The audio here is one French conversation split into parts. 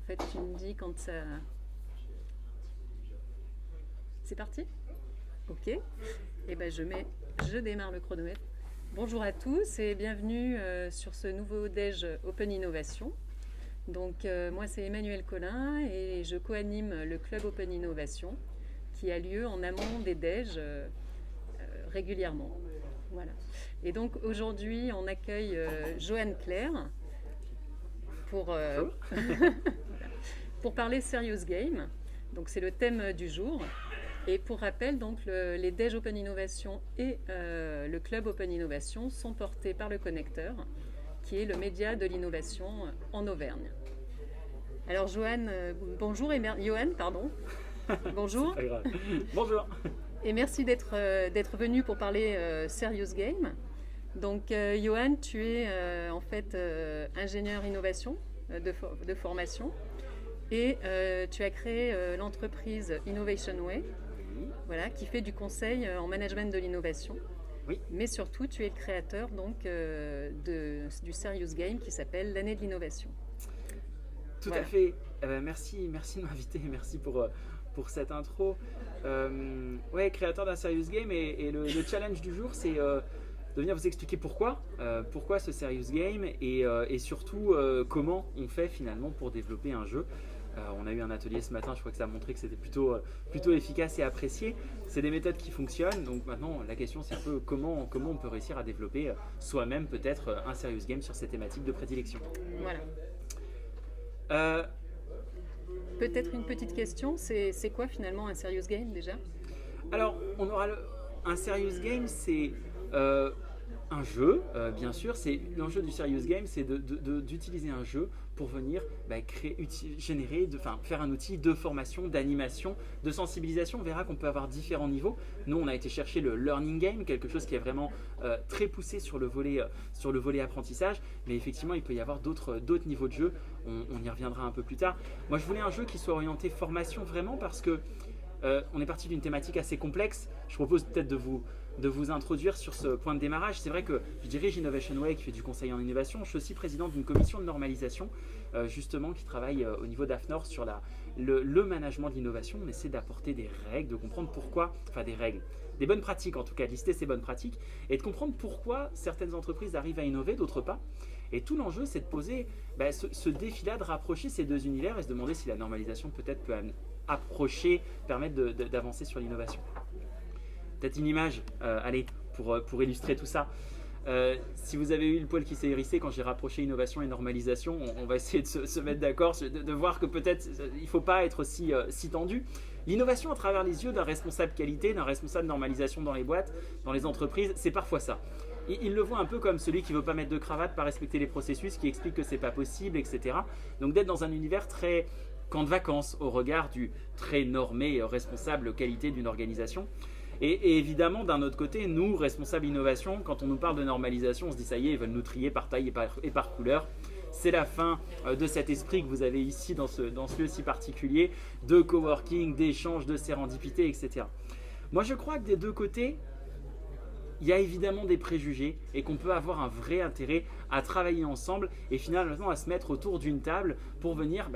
fait, tu me dis quand ça... C'est parti? Ok. Et ben je démarre le chronomètre. Bonjour à tous et bienvenue sur ce nouveau déj Open Innovation. Donc moi c'est Emmanuel Collin et je co-anime le club Open Innovation qui a lieu en amont des déj régulièrement. Voilà. Et donc aujourd'hui on accueille Joanne Claire pour, pour parler Serious Game. Donc c'est le thème du jour. Et pour rappel, donc, les déj Open Innovation et le club Open Innovation sont portés par le Connecteur, qui est le média de l'innovation en Auvergne. Alors Joanne, bonjour, et Johan, pardon. Bonjour. C'est pas grave. Bonjour. Et merci d'être venu pour parler Serious Game. Donc Johan, tu es en fait ingénieur innovation de formation et tu as créé l'entreprise Innovation Way. Voilà, qui fait du conseil en management de l'innovation. Oui. Mais surtout, tu es le créateur donc, du Serious Game qui s'appelle l'année de l'innovation. Tout Voilà. à fait. Merci de m'inviter. Merci pour cette intro. Ouais, créateur d'un Serious Game et le challenge du jour, c'est de venir vous expliquer pourquoi ce Serious Game et surtout comment on fait finalement pour développer un jeu. On a eu un atelier ce matin, je crois que ça a montré que c'était plutôt efficace et apprécié. C'est des méthodes qui fonctionnent, donc maintenant la question c'est un peu comment on peut réussir à développer soi-même peut-être un serious game sur ces thématiques de prédilection. Voilà. Peut-être une petite question, c'est quoi finalement un serious game déjà? Alors, on aura un serious game, c'est un jeu, bien sûr. L'enjeu du serious game, c'est d'utiliser un jeu pour venir faire un outil de formation, d'animation, de sensibilisation. On verra qu'on peut avoir différents niveaux. Nous, on a été chercher le learning game, quelque chose qui est vraiment très poussé sur le volet apprentissage. Mais effectivement, il peut y avoir d'autres niveaux de jeu. On y reviendra un peu plus tard. Moi, je voulais un jeu qui soit orienté formation vraiment parce que on est parti d'une thématique assez complexe. Je propose peut-être de vous introduire sur ce point de démarrage. C'est vrai que je dirige Innovation Way qui fait du conseil en innovation. Je suis aussi président d'une commission de normalisation justement qui travaille au niveau d'AFNOR sur le management de l'innovation. On essaie d'apporter des règles, de comprendre pourquoi, enfin des règles, des bonnes pratiques en tout cas, de lister ces bonnes pratiques et de comprendre pourquoi certaines entreprises arrivent à innover, d'autres pas. Et tout l'enjeu, c'est de poser ce défi-là, de rapprocher ces deux univers et se demander si la normalisation peut-être peut permettre d'avancer sur l'innovation. Peut-être une image, pour illustrer tout ça. Si vous avez eu le poil qui s'est hérissé quand j'ai rapproché innovation et normalisation, on va essayer de se mettre d'accord, de voir que peut-être il ne faut pas être si tendu. L'innovation à travers les yeux d'un responsable qualité, d'un responsable normalisation dans les boîtes, dans les entreprises, c'est parfois ça. Il le voit un peu comme celui qui ne veut pas mettre de cravate, pas respecter les processus, qui explique que ce n'est pas possible, etc. Donc d'être dans un univers très camp de vacances au regard du très normé responsable qualité d'une organisation. Et évidemment, d'un autre côté, nous, responsables innovation, quand on nous parle de normalisation, on se dit ça y est, ils veulent nous trier par taille et par couleur. C'est la fin de cet esprit que vous avez ici dans ce lieu si particulier, de coworking, d'échange, de sérendipité, etc. Moi, je crois que des deux côtés, il y a évidemment des préjugés et qu'on peut avoir un vrai intérêt à travailler ensemble et finalement à se mettre autour d'une table pour venir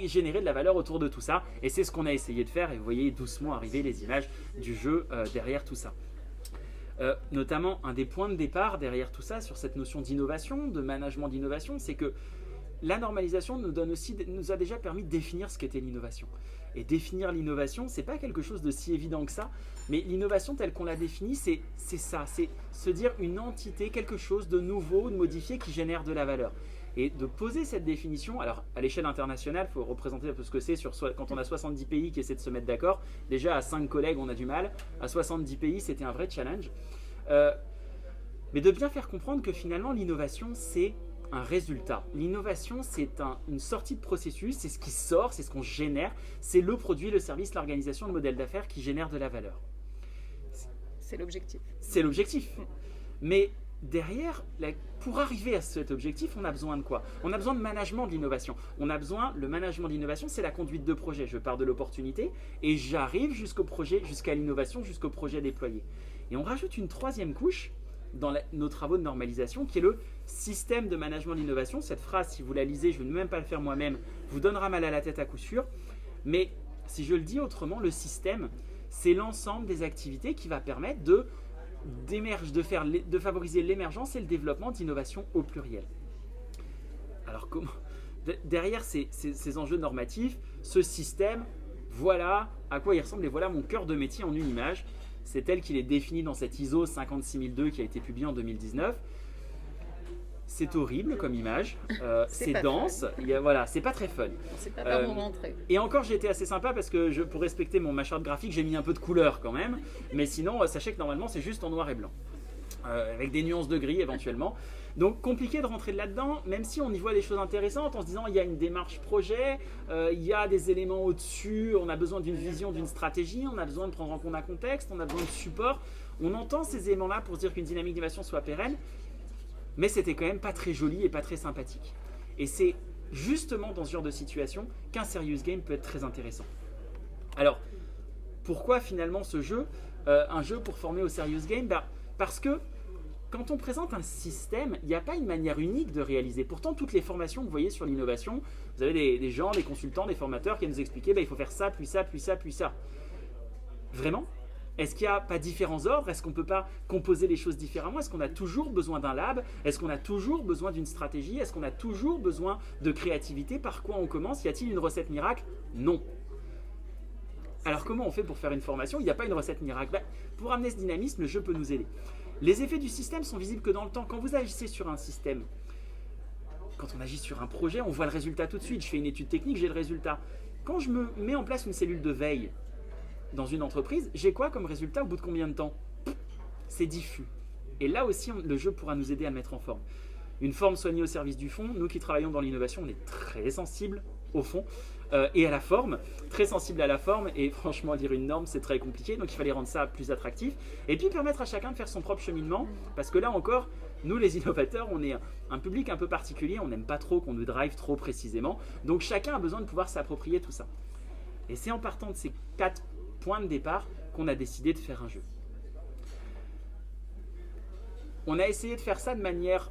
générer de la valeur autour de tout ça. Et c'est ce qu'on a essayé de faire et vous voyez doucement arriver les images du jeu derrière tout ça. Notamment, un des points de départ derrière tout ça sur cette notion d'innovation, de management d'innovation, c'est que la normalisation nous a déjà permis de définir ce qu'était l'innovation. Et définir l'innovation, c'est pas quelque chose de si évident que ça, mais l'innovation telle qu'on l'a définie, c'est ça, c'est se dire une entité, quelque chose de nouveau, de modifié qui génère de la valeur. Et de poser cette définition, alors à l'échelle internationale, il faut représenter un peu ce que c'est quand on a 70 pays qui essaient de se mettre d'accord. Déjà à 5 collègues, on a du mal. À 70 pays, c'était un vrai challenge. Mais de bien faire comprendre que finalement, l'innovation, c'est un résultat. L'innovation, c'est une sortie de processus, c'est ce qui sort, c'est ce qu'on génère, c'est le produit, le service, l'organisation, le modèle d'affaires qui génère de la valeur. C'est l'objectif. C'est l'objectif. Mais derrière, pour arriver à cet objectif, on a besoin de quoi? On a besoin de management de l'innovation. Le management de l'innovation, c'est la conduite de projet. Je pars de l'opportunité et j'arrive jusqu'au projet, jusqu'à l'innovation, jusqu'au projet déployé. Et on rajoute une troisième couche dans nos travaux de normalisation, qui est le système de management de l'innovation. Cette phrase, si vous la lisez, je ne vais même pas le faire moi-même, vous donnera mal à la tête à coup sûr. Mais si je le dis autrement, le système, c'est l'ensemble des activités qui va permettre de favoriser l'émergence et le développement d'innovation au pluriel. Alors derrière ces enjeux normatifs, ce système, voilà à quoi il ressemble et voilà mon cœur de métier en une image. C'est tel qu'il est défini dans cette ISO 56002 qui a été publiée en 2019. C'est horrible comme image, c'est dense, c'est pas très fun. C'est pas mon rentrée. Et encore, j'ai été assez sympa parce que pour respecter ma charte graphique, j'ai mis un peu de couleur quand même. Mais sinon, sachez que normalement, c'est juste en noir et blanc, avec des nuances de gris éventuellement. Donc compliqué de rentrer là-dedans, même si on y voit des choses intéressantes en se disant il y a une démarche projet, il y a des éléments au-dessus, on a besoin d'une vision, d'une stratégie, on a besoin de prendre en compte un contexte, on a besoin de support. On entend ces éléments-là pour se dire qu'une dynamique d'innovation soit pérenne, mais c'était quand même pas très joli et pas très sympathique. Et c'est justement dans ce genre de situation qu'un serious game peut être très intéressant. Alors, pourquoi finalement ce jeu, un jeu pour former au serious game? Parce que quand on présente un système, il n'y a pas une manière unique de réaliser. Pourtant, toutes les formations que vous voyez sur l'innovation, vous avez des gens, des consultants, des formateurs qui nous expliquer il faut faire ça, puis ça, puis ça, puis ça. Vraiment? Est-ce qu'il n'y a pas différents ordres? Est-ce qu'on ne peut pas composer les choses différemment? Est-ce qu'on a toujours besoin d'un lab? Est-ce qu'on a toujours besoin d'une stratégie? Est-ce qu'on a toujours besoin de créativité? Par quoi on commence? Y a-t-il une recette miracle? Non. Alors comment on fait pour faire une formation? Il n'y a pas une recette miracle. Pour amener ce dynamisme, le jeu peut nous aider. Les effets du système sont visibles que dans le temps. Quand vous agissez sur un système, quand on agit sur un projet, on voit le résultat tout de suite. Je fais une étude technique, j'ai le résultat. Quand je me mets en place une cellule de veille dans une entreprise, j'ai quoi comme résultat au bout de combien de temps? C'est diffus. Et là aussi, le jeu pourra nous aider à le mettre en forme. Une forme soignée au service du fond. Nous qui travaillons dans l'innovation, on est très sensibles au fond et à la forme. Très sensible à la forme. Et franchement, lire une norme, c'est très compliqué. Donc, il fallait rendre ça plus attractif. Et puis, permettre à chacun de faire son propre cheminement. Parce que là encore, nous, les innovateurs, on est un public un peu particulier. On n'aime pas trop qu'on nous drive trop précisément. Donc, chacun a besoin de pouvoir s'approprier tout ça. Et c'est en partant de ces 4 points de départ qu'on a décidé de faire un jeu. On a essayé de faire ça de manière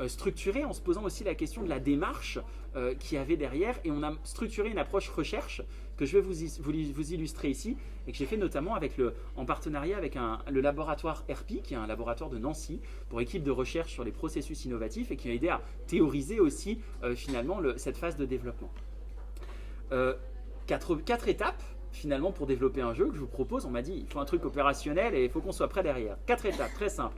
structurée en se posant aussi la question de la démarche qu'il y avait derrière, et on a structuré une approche recherche que je vais vous illustrer ici et que j'ai fait notamment en partenariat avec le laboratoire RP, qui est un laboratoire de Nancy pour équipe de recherche sur les processus innovatifs et qui m'a aidé à théoriser aussi finalement cette phase de développement. 4 étapes finalement pour développer un jeu que je vous propose. On m'a dit il faut un truc opérationnel et il faut qu'on soit prêt derrière. 4 étapes très simples.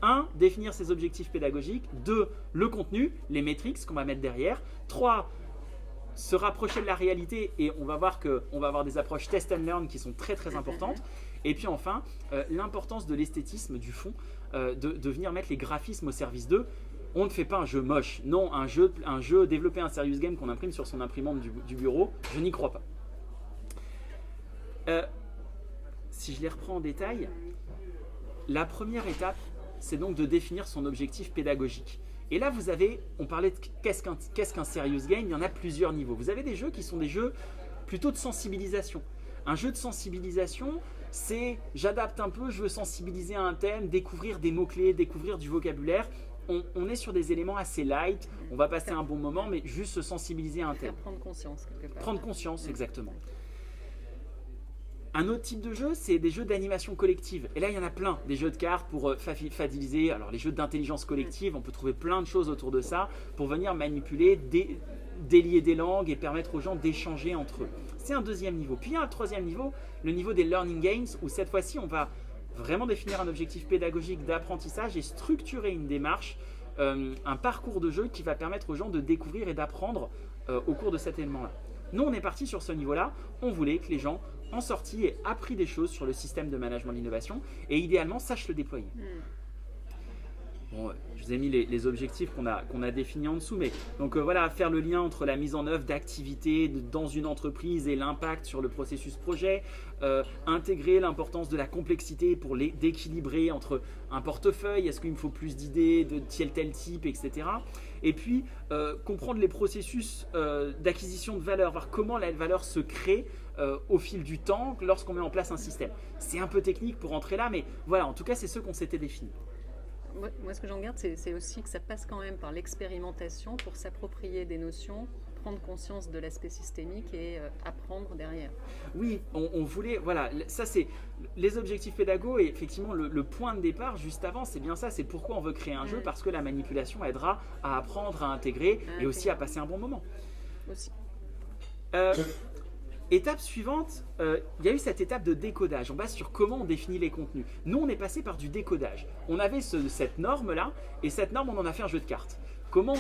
1. Définir ses objectifs pédagogiques. 2. Le contenu, les métriques qu'on va mettre derrière. 3. Se rapprocher de la réalité, et on va voir qu'on va avoir des approches test and learn qui sont très très importantes. Et puis enfin, l'importance de l'esthétisme du fond, de venir mettre les graphismes au service d'eux. On ne fait pas un jeu moche. Non, un jeu développer un serious game qu'on imprime sur son imprimante du bureau, je n'y crois pas. Si je les reprends en détail, la première étape, c'est donc de définir son objectif pédagogique. Et là, on parlait de qu'est-ce qu'un serious game, il y en a plusieurs niveaux. Vous avez des jeux qui sont des jeux plutôt de sensibilisation. Un jeu de sensibilisation, c'est j'adapte un peu, je veux sensibiliser à un thème, découvrir des mots-clés, découvrir du vocabulaire. On est sur des éléments assez light, on va passer un bon moment, mais juste se sensibiliser à un thème. Prendre conscience quelque part. Prendre conscience, exactement. Un autre type de jeu, c'est des jeux d'animation collective. Et là, il y en a plein. Des jeux de cartes pour fadiliser. Alors, les jeux d'intelligence collective, on peut trouver plein de choses autour de ça pour venir manipuler, délier des langues et permettre aux gens d'échanger entre eux. C'est un deuxième niveau. Puis, il y a un troisième niveau, le niveau des learning games, où cette fois-ci, on va vraiment définir un objectif pédagogique d'apprentissage et structurer une démarche, un parcours de jeu qui va permettre aux gens de découvrir et d'apprendre au cours de cet élément-là. Nous, on est parti sur ce niveau-là. On voulait que les gens en sortie et appris des choses sur le système de management de l'innovation et idéalement sache le déployer. Bon, je vous ai mis les objectifs qu'on a définis en dessous, mais donc voilà, faire le lien entre la mise en œuvre d'activités dans une entreprise et l'impact sur le processus projet, intégrer l'importance de la complexité pour d'équilibrer entre un portefeuille, est-ce qu'il me faut plus d'idées de tel type, etc. Et puis comprendre les processus d'acquisition de valeur, voir comment la valeur se crée au fil du temps lorsqu'on met en place un système. C'est un peu technique pour entrer là, mais voilà, en tout cas, c'est ce qu'on s'était défini. Moi, ce que j'en garde, c'est aussi que ça passe quand même par l'expérimentation pour s'approprier des notions, prendre conscience de l'aspect systémique et apprendre derrière. Oui, on voulait, voilà, ça c'est les objectifs pédago et effectivement le point de départ juste avant, c'est bien ça, c'est pourquoi on veut créer un jeu, parce que la manipulation aidera à apprendre, à intégrer et aussi à passer un bon moment. Aussi. Étape suivante, il y a eu cette étape de décodage. On base sur comment on définit les contenus. Nous, on est passé par du décodage. On avait cette norme-là, et cette norme, on en a fait un jeu de cartes. Comment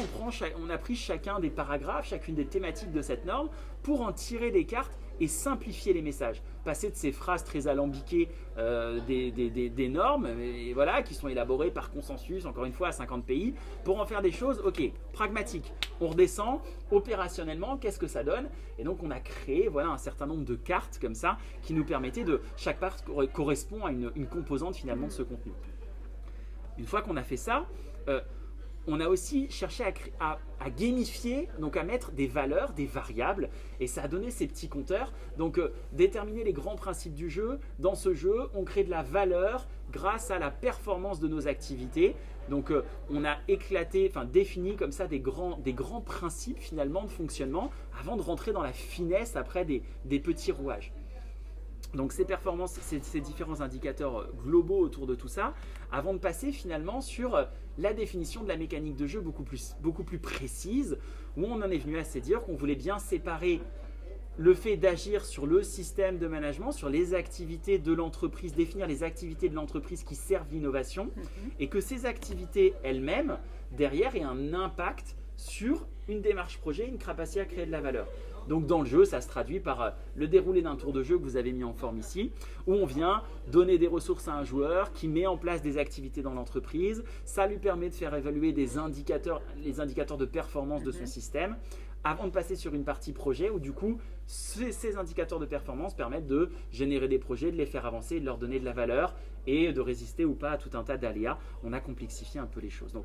on a pris chacun des paragraphes, chacune des thématiques de cette norme, pour en tirer des cartes et simplifier les messages. Passer de ces phrases très alambiquées des normes, et voilà, qui sont élaborées par consensus, encore une fois, à 50 pays, pour en faire des choses, ok, pragmatiques. On redescend, opérationnellement, qu'est-ce que ça donne? Et donc, on a créé voilà, un certain nombre de cartes comme ça, qui nous permettaient de... Chaque part correspond à une composante finalement de ce contenu. Une fois qu'on a fait ça, on a aussi cherché à gamifier, donc à mettre des valeurs, des variables, et ça a donné ces petits compteurs. Donc déterminer les grands principes du jeu. Dans ce jeu, on crée de la valeur grâce à la performance de nos activités. Donc on a défini comme ça des grands principes finalement de fonctionnement avant de rentrer dans la finesse après des petits rouages. Donc ces performances, ces différents indicateurs globaux autour de tout ça, avant de passer finalement sur la définition de la mécanique de jeu beaucoup plus précise, où on en est venu à se dire qu'on voulait bien séparer le fait d'agir sur le système de management, sur les activités de l'entreprise, définir les activités de l'entreprise qui servent l'innovation, et que ces activités elles-mêmes, derrière, aient un impact sur une démarche projet, une capacité à créer de la valeur. Donc dans le jeu, ça se traduit par le déroulé d'un tour de jeu que vous avez mis en forme ici, où on vient donner des ressources à un joueur qui met en place des activités dans l'entreprise. Ça lui permet de faire évaluer les indicateurs de performance de son système, avant de passer sur une partie projet où du coup, ces indicateurs de performance permettent de générer des projets, de les faire avancer, de leur donner de la valeur et de résister ou pas à tout un tas d'aléas. On a complexifié un peu les choses. Donc,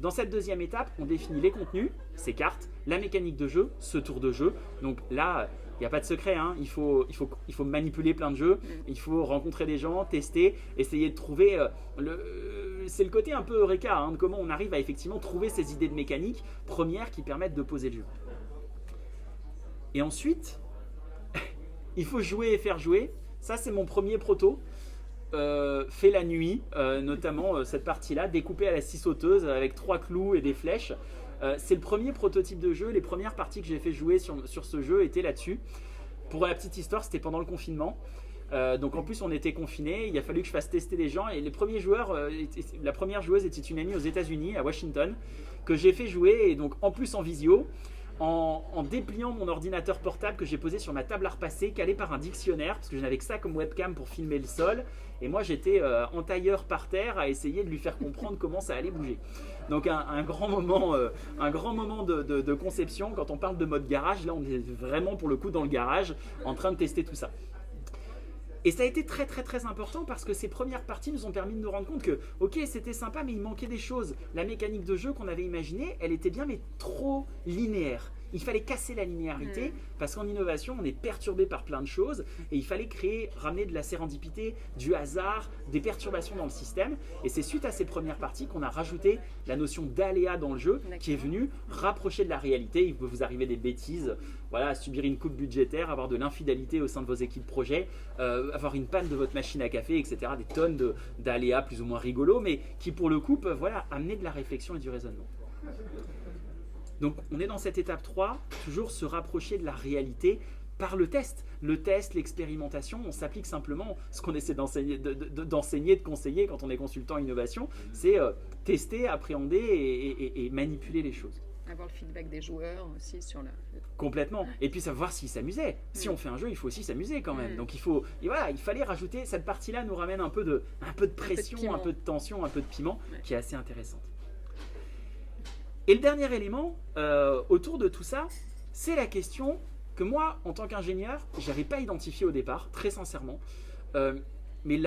dans cette deuxième étape, on définit les contenus, ces cartes, la mécanique de jeu, ce tour de jeu. Donc là, il n'y a pas de secret, hein. Il faut manipuler plein de jeux, il faut rencontrer des gens, tester, essayer de trouver... c'est le côté un peu Eureka, hein, de comment on arrive à effectivement trouver ces idées de mécanique premières qui permettent de poser le jeu. Et ensuite, il faut jouer et faire jouer. Ça, c'est mon premier proto. Fait la nuit, notamment cette partie-là, découpée à la scie sauteuse avec 3 clous et des flèches. C'est le premier prototype de jeu. Les premières parties que j'ai fait jouer sur ce jeu étaient là-dessus. Pour la petite histoire, c'était pendant le confinement. Donc en plus, on était confinés. Il a fallu que je fasse tester des gens. Et les premiers joueurs, la première joueuse était une amie aux États-Unis, à Washington, que j'ai fait jouer. Et donc en plus en visio. En dépliant mon ordinateur portable que j'ai posé sur ma table à repasser, calé par un dictionnaire, parce que je n'avais que ça comme webcam pour filmer le sol. Et moi, j'étais en tailleur par terre à essayer de lui faire comprendre comment ça allait bouger. Donc un grand moment de conception. Quand on parle de mode garage, là, on est vraiment pour le coup dans le garage, en train de tester tout ça. Et ça a été très très très important parce que ces premières parties nous ont permis de nous rendre compte que ok, c'était sympa mais il manquait des choses. La mécanique de jeu qu'on avait imaginée, elle était bien mais trop linéaire. Il fallait casser la linéarité parce qu'en innovation, on est perturbé par plein de choses et il fallait ramener de la sérendipité, du hasard, des perturbations dans le système. Et c'est suite à ces premières parties qu'on a rajouté la notion d'aléa dans le jeu qui est venue rapprocher de la réalité. Il peut vous arriver des bêtises, voilà, subir une coupe budgétaire, avoir de l'infidélité au sein de vos équipes projet, avoir une panne de votre machine à café, etc. Des tonnes d'aléas plus ou moins rigolos, mais qui pour le coup peuvent amener de la réflexion et du raisonnement. Donc on est dans cette étape 3, toujours se rapprocher de la réalité par le test. Le test, l'expérimentation, on s'applique simplement ce qu'on essaie d'enseigner, de conseiller quand on est consultant innovation, c'est tester, appréhender et manipuler les choses. Avoir le feedback des joueurs aussi sur le... Complètement. Et puis savoir s'ils s'amusaient. Si on fait un jeu, il faut aussi s'amuser quand même. Donc il fallait rajouter, cette partie-là nous ramène un peu de pression, un peu de tension, un peu de piment, qui est assez intéressante. Et le dernier élément autour de tout ça, c'est la question que moi, en tant qu'ingénieur, je n'avais pas identifiée au départ, très sincèrement. Mais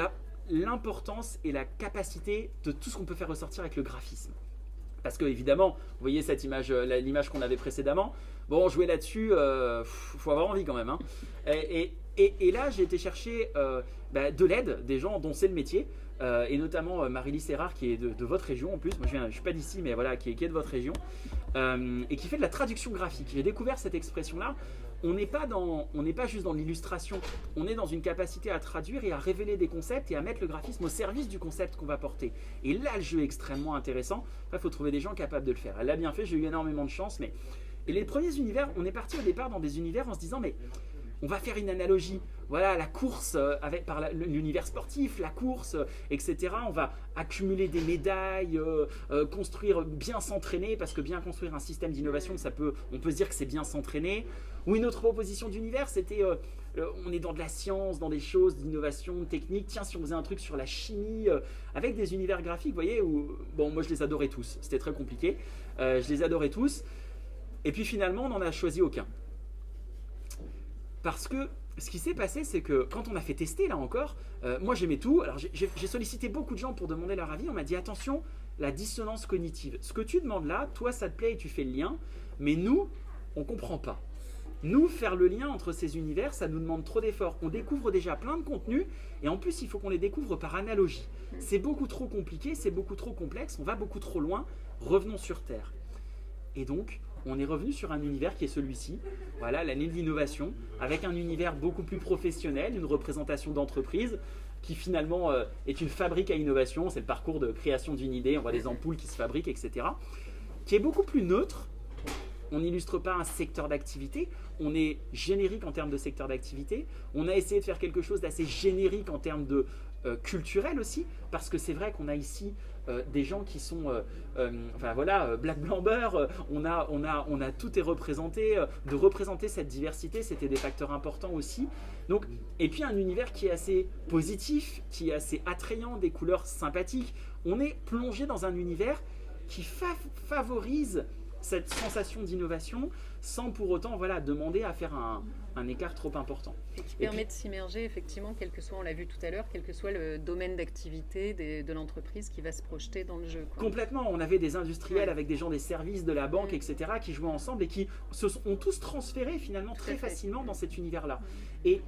l'importance et la capacité de tout ce qu'on peut faire ressortir avec le graphisme. Parce que évidemment, vous voyez cette image, l'image qu'on avait précédemment. Bon, jouer là-dessus, faut avoir envie quand même. Hein. Et là, j'ai été chercher de l'aide des gens dont c'est le métier. et notamment Marie-Lise Erard qui est de votre région en plus. Moi je ne suis pas d'ici, mais voilà, qui est de votre région, et qui fait de la traduction graphique. J'ai découvert cette expression-là. On n'est pas juste dans l'illustration, on est dans une capacité à traduire et à révéler des concepts et à mettre le graphisme au service du concept qu'on va porter. Et là, le jeu est extrêmement intéressant. Il faut trouver des gens capables de le faire. Elle l'a bien fait, j'ai eu énormément de chance. Et les premiers univers, on est parti au départ dans des univers en se disant, mais on va faire une analogie. Voilà, la course par l'univers sportif, la course, etc. On va accumuler des médailles, construire, bien s'entraîner, parce que bien construire un système d'innovation, on peut se dire que c'est bien s'entraîner. Ou une autre proposition d'univers, c'était on est dans de la science, dans des choses d'innovation technique. Tiens, si on faisait un truc sur la chimie, avec des univers graphiques, vous voyez, moi je les adorais tous. C'était très compliqué. Je les adorais tous. Et puis finalement, on n'en a choisi aucun. Parce que ce qui s'est passé, c'est que quand on a fait tester, là encore, moi j'aimais tout. Alors j'ai sollicité beaucoup de gens pour demander leur avis. On m'a dit attention, la dissonance cognitive. Ce que tu demandes là, toi ça te plaît et tu fais le lien, mais nous, on ne comprend pas. Nous, faire le lien entre ces univers, ça nous demande trop d'efforts. On découvre déjà plein de contenus et en plus, il faut qu'on les découvre par analogie. C'est beaucoup trop compliqué, c'est beaucoup trop complexe, on va beaucoup trop loin. Revenons sur Terre. Et donc, on est revenu sur un univers qui est celui-ci, voilà, l'année de l'innovation, avec un univers beaucoup plus professionnel, une représentation d'entreprise qui finalement est une fabrique à innovation. C'est le parcours de création d'une idée, on voit des ampoules qui se fabriquent, etc. Qui est beaucoup plus neutre. On n'illustre pas un secteur d'activité, on est générique en termes de secteur d'activité. On a essayé de faire quelque chose d'assez générique en termes de culturel aussi, parce que c'est vrai qu'on a ici des gens qui sont, Black Blamber, on a tout est représenté, de représenter cette diversité, c'était des facteurs importants aussi. Donc, et puis un univers qui est assez positif, qui est assez attrayant, des couleurs sympathiques. On est plongé dans un univers qui favorise cette sensation d'innovation sans pour autant demander à faire un écart trop important. Et qui permet de s'immerger effectivement, quel que soit, on l'a vu tout à l'heure, quel que soit le domaine d'activité de l'entreprise qui va se projeter dans le jeu. Complètement, on avait des industriels avec des gens des services, de la banque, etc. qui jouaient ensemble et qui ont tous transféré finalement très facilement dans cet univers-là. Et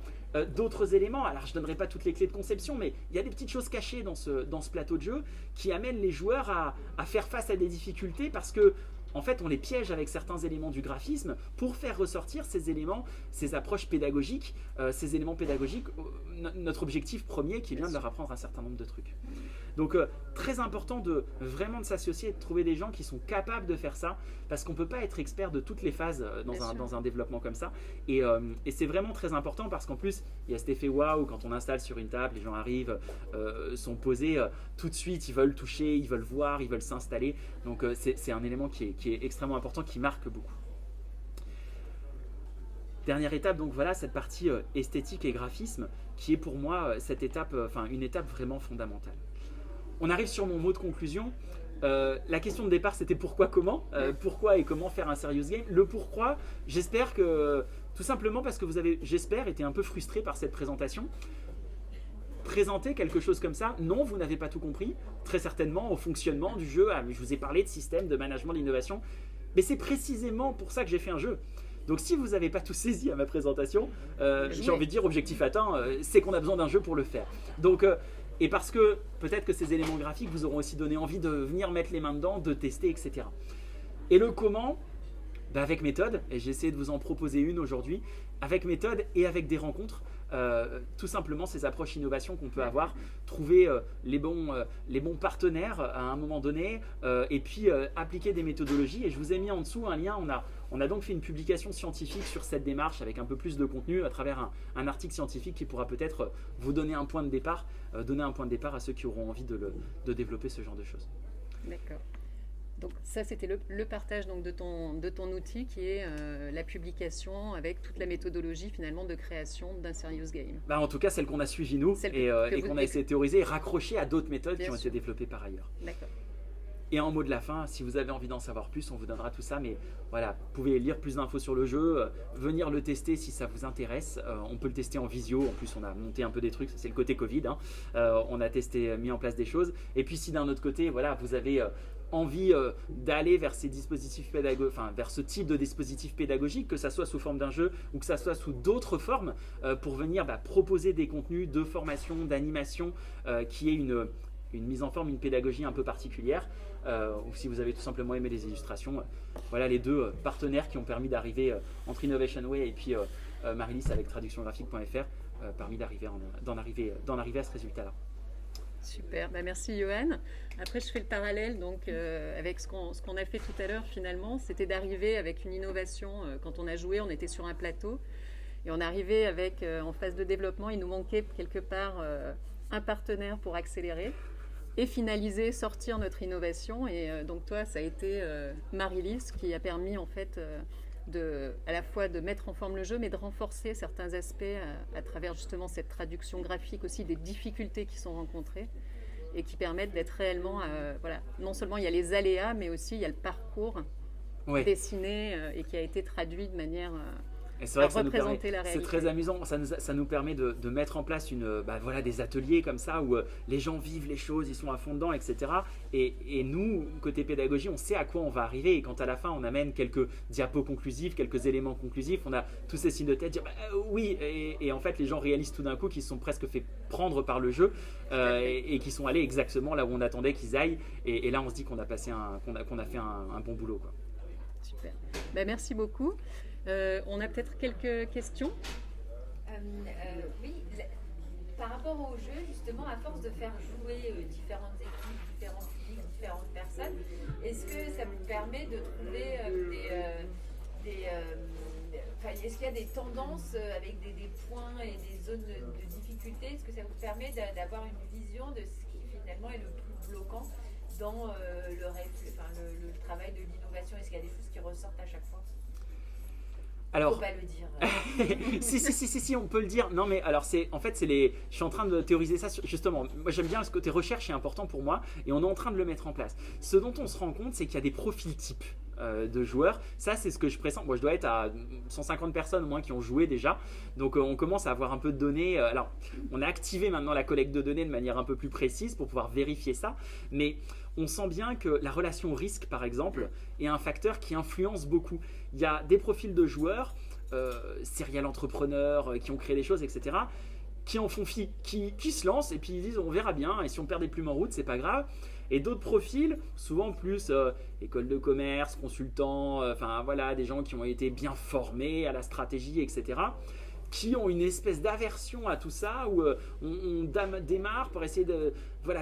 d'autres éléments, alors je ne donnerai pas toutes les clés de conception, mais il y a des petites choses cachées dans ce plateau de jeu qui amènent les joueurs à faire face à des difficultés parce que en fait, on les piège avec certains éléments du graphisme pour faire ressortir ces éléments, ces approches pédagogiques, ces éléments pédagogiques, notre objectif premier qui est bien de leur apprendre un certain nombre de trucs. Donc, très important de vraiment de s'associer et de trouver des gens qui sont capables de faire ça, parce qu'on ne peut pas être expert de toutes les phases dans un développement comme ça. Et c'est vraiment très important parce qu'en plus, il y a cet effet waouh quand on installe sur une table, les gens arrivent, sont posés tout de suite, ils veulent toucher, ils veulent voir, ils veulent s'installer. Donc, c'est un élément qui est extrêmement important, qui marque beaucoup. Dernière étape, donc voilà, cette partie esthétique et graphisme, qui est pour moi une étape vraiment fondamentale. On arrive sur mon mot de conclusion. La question de départ, c'était pourquoi, comment, pourquoi et comment faire un serious game. Le pourquoi, j'espère que, tout simplement parce que vous avez, j'espère, été un peu frustré par cette présentation. Présenter quelque chose comme ça, non, vous n'avez pas tout compris, très certainement au fonctionnement du jeu. Mais je vous ai parlé de système, de management, d'innovation, mais c'est précisément pour ça que j'ai fait un jeu. Donc si vous n'avez pas tout saisi à ma présentation, j'ai envie de dire objectif atteint, c'est qu'on a besoin d'un jeu pour le faire. Donc, et parce que peut-être que ces éléments graphiques vous auront aussi donné envie de venir mettre les mains dedans, de tester, etc. Et le comment, avec méthode, et j'ai essayé de vous en proposer une aujourd'hui, avec méthode et avec des rencontres. Tout simplement ces approches innovation qu'on peut avoir, trouver les bons partenaires à un moment donné, et puis appliquer des méthodologies. Et je vous ai mis en dessous un lien, on a donc fait une publication scientifique sur cette démarche avec un peu plus de contenu à travers un article scientifique qui pourra peut-être vous donner un point de départ, à ceux qui auront envie de développer ce genre de choses. D'accord. Donc ça, c'était le partage donc, de ton outil qui est la publication avec toute la méthodologie finalement de création d'un serious game. En tout cas, celle qu'on a suivie nous et qu'on a essayé de théoriser et raccrocher à d'autres méthodes qui ont été développées par ailleurs. D'accord. Et en mot de la fin, si vous avez envie d'en savoir plus, on vous donnera tout ça. Mais voilà, vous pouvez lire plus d'infos sur le jeu, venir le tester si ça vous intéresse. On peut le tester en visio. En plus, on a monté un peu des trucs. C'est le côté Covid. On a mis en place des choses. Et puis si d'un autre côté, voilà, vous avez envie d'aller vers ces dispositifs vers ce type de dispositif pédagogique, que ça soit sous forme d'un jeu ou que ça soit sous d'autres formes, pour venir proposer des contenus de formation, d'animation, qui est une mise en forme, une pédagogie un peu particulière, ou si vous avez tout simplement aimé les illustrations, voilà les deux partenaires qui ont permis d'arriver entre Innovation Way et puis Marylis avec traductiongraphique.fr, permis d'en arriver à ce résultat-là. Super, merci Johan. Après je fais le parallèle donc, avec ce qu'on a fait tout à l'heure finalement, c'était d'arriver avec une innovation. Quand on a joué, on était sur un plateau et on arrivait avec, en phase de développement, il nous manquait quelque part un partenaire pour accélérer et finaliser, sortir notre innovation. Et donc toi, ça a été Marylis qui a permis en fait à la fois de mettre en forme le jeu, mais de renforcer certains aspects à travers justement cette traduction graphique aussi des difficultés qui sont rencontrées et qui permettent d'être réellement, voilà, non seulement il y a les aléas, mais aussi il y a le parcours dessiné et qui a été traduit de manière et c'est vrai à représenter la réalité. C'est très amusant, ça nous permet de mettre en place voilà, des ateliers comme ça où les gens vivent les choses, ils sont à fond dedans, etc. Et nous, côté pédagogie, on sait à quoi on va arriver, et quand à la fin on amène quelques diapos conclusifs, quelques éléments conclusifs, on a tous ces signes de tête, dire oui, et en fait les gens réalisent tout d'un coup qu'ils se sont presque fait prendre par le jeu et qu'ils sont allés exactement là où on attendait qu'ils aillent, et là on se dit qu'on a fait un bon boulot, quoi. Super, merci beaucoup. On a peut-être quelques questions. Oui, par rapport au jeu, justement, à force de faire jouer différentes équipes, différents publics, différentes personnes, est-ce que ça vous permet de trouver est-ce qu'il y a des tendances avec des points et des zones de difficulté? Est-ce que ça vous permet d'avoir une vision de ce qui finalement est le plus bloquant dans le travail de l'innovation? Est-ce qu'il y a des choses qui ressortent à chaque fois? Alors, faut pas le dire. si, on peut le dire. Non, mais alors je suis en train de théoriser ça. Justement, moi j'aime bien ce côté recherche, c'est important pour moi, et on est en train de le mettre en place. Ce dont on se rend compte, c'est qu'il y a des profils types de joueurs. Ça, c'est ce que je pressens. Moi, je dois être à 150 personnes au moins qui ont joué déjà. Donc, on commence à avoir un peu de données. Alors, on a activé maintenant la collecte de données de manière un peu plus précise pour pouvoir vérifier ça. Mais on sent bien que la relation au risque, par exemple, est un facteur qui influence beaucoup. Il y a des profils de joueurs, serial entrepreneurs, qui ont créé des choses, etc., qui en font fi, qui se lancent et puis ils disent on verra bien, et si on perd des plumes en route, c'est pas grave. Et d'autres profils, souvent plus école de commerce, consultants, voilà, des gens qui ont été bien formés à la stratégie, etc., qui ont une espèce d'aversion à tout ça, où on démarre pour essayer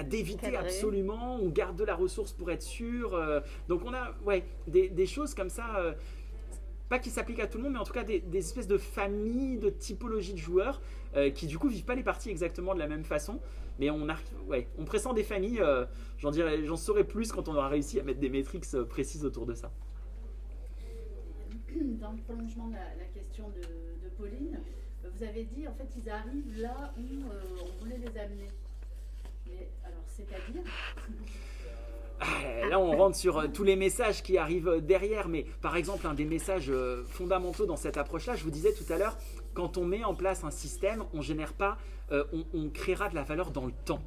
d'éviter absolument, on garde de la ressource pour être sûr. Donc on a des choses comme ça, pas qui s'appliquent à tout le monde, mais en tout cas des espèces de familles, de typologies de joueurs qui du coup vivent pas les parties exactement de la même façon. Mais on pressent des familles, j'en saurai plus quand on aura réussi à mettre des métriques précises autour de ça. Dans le prolongement de la question de Pauline, vous avez dit en fait ils arrivent là où on voulait les amener. Mais alors c'est-à-dire Là, on rentre sur tous les messages qui arrivent derrière, mais par exemple, un des messages fondamentaux dans cette approche-là, je vous disais tout à l'heure, quand on met en place un système, on génère pas, on créera de la valeur dans le temps.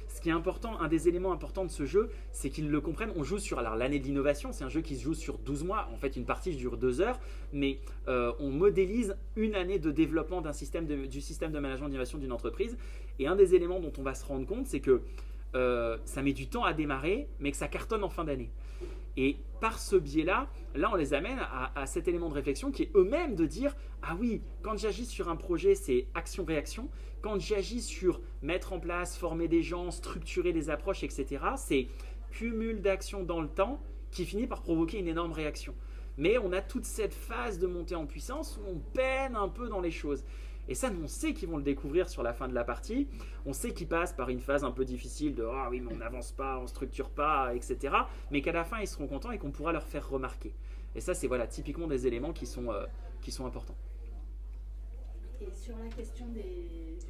Ce qui est important, un des éléments importants de ce jeu, c'est qu'ils le comprennent. On joue sur l'année de l'innovation, c'est un jeu qui se joue sur 12 mois. En fait, une partie dure 2 heures, mais on modélise une année de développement du système de management d'innovation d'une entreprise. Et un des éléments dont on va se rendre compte, c'est que ça met du temps à démarrer, mais que ça cartonne en fin d'année. Et par ce biais-là, on les amène à cet élément de réflexion qui est eux-mêmes de dire « Ah oui, quand j'agis sur un projet, c'est action-réaction. Quand j'agis sur mettre en place, former des gens, structurer des approches, etc., c'est cumul d'actions dans le temps qui finit par provoquer une énorme réaction. » Mais on a toute cette phase de montée en puissance où on peine un peu dans les choses. Et ça, on sait qu'ils vont le découvrir sur la fin de la partie. On sait qu'ils passent par une phase un peu difficile de « Ah oui, mais on n'avance pas, on ne structure pas, etc. » Mais qu'à la fin, ils seront contents et qu'on pourra leur faire remarquer. Et ça, c'est typiquement des éléments qui sont importants. Et sur la question du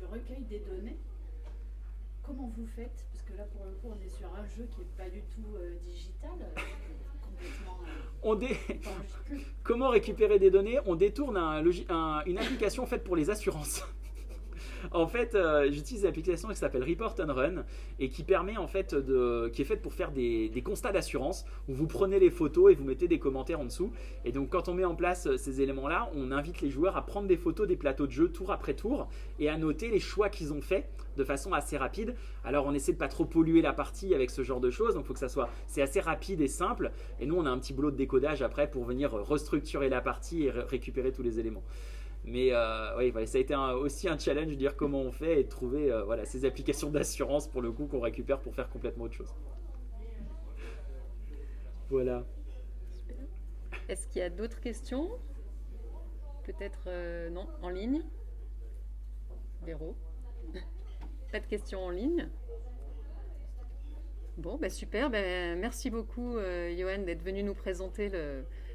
recueil des données, comment vous faites? Parce que là, pour le coup, on est sur un jeu qui n'est pas du tout digital, complètement... Comment récupérer des données? On détourne une application faite pour les assurances. En fait, j'utilise une application qui s'appelle Report and Run et qui permet en fait qui est faite pour faire des constats d'assurance où vous prenez les photos et vous mettez des commentaires en dessous. Et donc quand on met en place ces éléments-là, on invite les joueurs à prendre des photos des plateaux de jeu tour après tour et à noter les choix qu'ils ont faits de façon assez rapide. Alors on essaie de pas trop polluer la partie avec ce genre de choses, donc il faut que c'est assez rapide et simple. Et nous on a un petit boulot de décodage après pour venir restructurer la partie et récupérer tous les éléments. Mais oui, voilà, ça a été aussi un challenge de dire comment on fait et de trouver voilà, ces applications d'assurance pour le coup qu'on récupère pour faire complètement autre chose. Voilà. Super. Est-ce qu'il y a d'autres questions? Peut-être non, en ligne. Véro. Pas de questions en ligne. Bon, bah super. Merci beaucoup, Johan, d'être venu nous présenter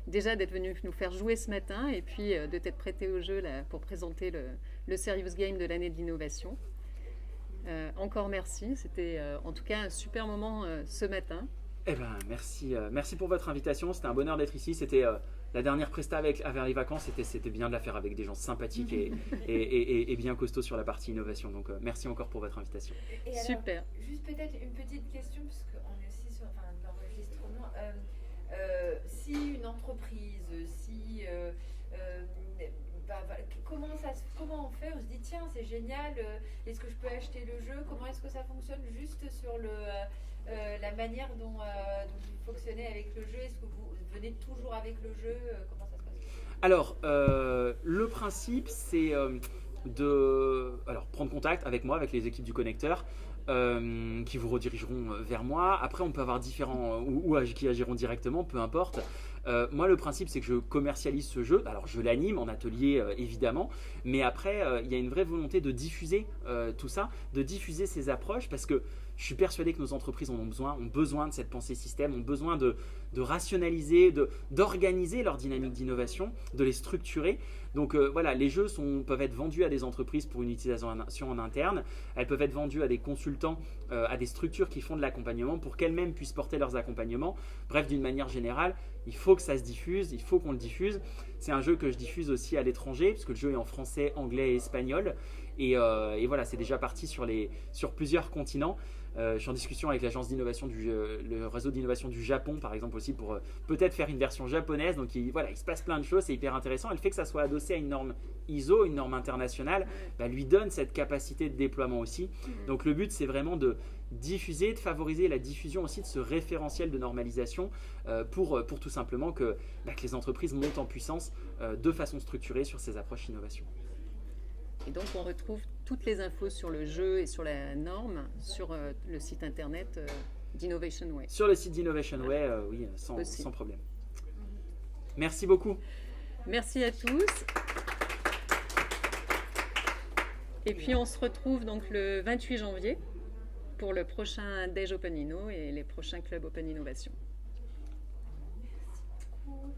déjà d'être venu nous faire jouer ce matin et puis de t'être prêté au jeu là, pour présenter le Serious Game de l'année de l'innovation. Encore merci. C'était en tout cas un super moment ce matin. Eh ben, merci pour votre invitation. C'était un bonheur d'être ici. C'était la dernière presta vers les vacances. C'était bien de la faire avec des gens sympathiques et bien costauds sur la partie innovation. Donc, merci encore pour votre invitation. Et alors, Super. Juste peut-être une petite question, parce qu'on est aussi sur l'enregistrement. Si une entreprise, comment on fait? On se dit tiens, c'est génial, est-ce que je peux acheter le jeu? Comment est-ce que ça fonctionne juste sur la manière dont vous fonctionnez avec le jeu? Est-ce que vous venez toujours avec le jeu? Comment ça se passe? Alors, le principe, c'est de prendre contact avec moi, avec les équipes du connecteur, qui vous redirigeront vers moi. Après, on peut avoir différents ou qui agiront directement, peu importe. Moi, le principe, c'est que je commercialise ce jeu. Alors, je l'anime en atelier, évidemment, mais après, il y a une vraie volonté de diffuser tout ça, de diffuser ces approches, parce que je suis persuadé que nos entreprises ont besoin de cette pensée système, ont besoin de rationaliser, d'organiser leur dynamique d'innovation, de les structurer. Donc voilà, les jeux peuvent être vendus à des entreprises pour une utilisation en interne, elles peuvent être vendues à des consultants, à des structures qui font de l'accompagnement pour qu'elles-mêmes puissent porter leurs accompagnements. Bref, d'une manière générale, il faut que ça se diffuse, il faut qu'on le diffuse. C'est un jeu que je diffuse aussi à l'étranger, parce que le jeu est en français, anglais et espagnol. Et voilà, c'est déjà parti sur plusieurs continents. Je suis en discussion avec l'agence d'innovation le réseau d'innovation du Japon, par exemple, aussi, pour peut-être faire une version japonaise. Donc il se passe plein de choses, c'est hyper intéressant. Et le fait que ça soit adossé à une norme ISO, une norme internationale, lui donne cette capacité de déploiement aussi. Donc le but, c'est vraiment de diffuser, de favoriser la diffusion aussi de ce référentiel de normalisation pour tout simplement que les entreprises montent en puissance de façon structurée sur ces approches innovation. Et donc, on retrouve toutes les infos sur le jeu et sur la norme sur le site internet d'Innovation Way. Sur le site d'Innovation Way, oui, sans problème. Merci beaucoup. Merci à tous. Et puis, on se retrouve donc le 28 janvier pour le prochain Déj Open Inno et les prochains clubs Open Innovation. Merci beaucoup.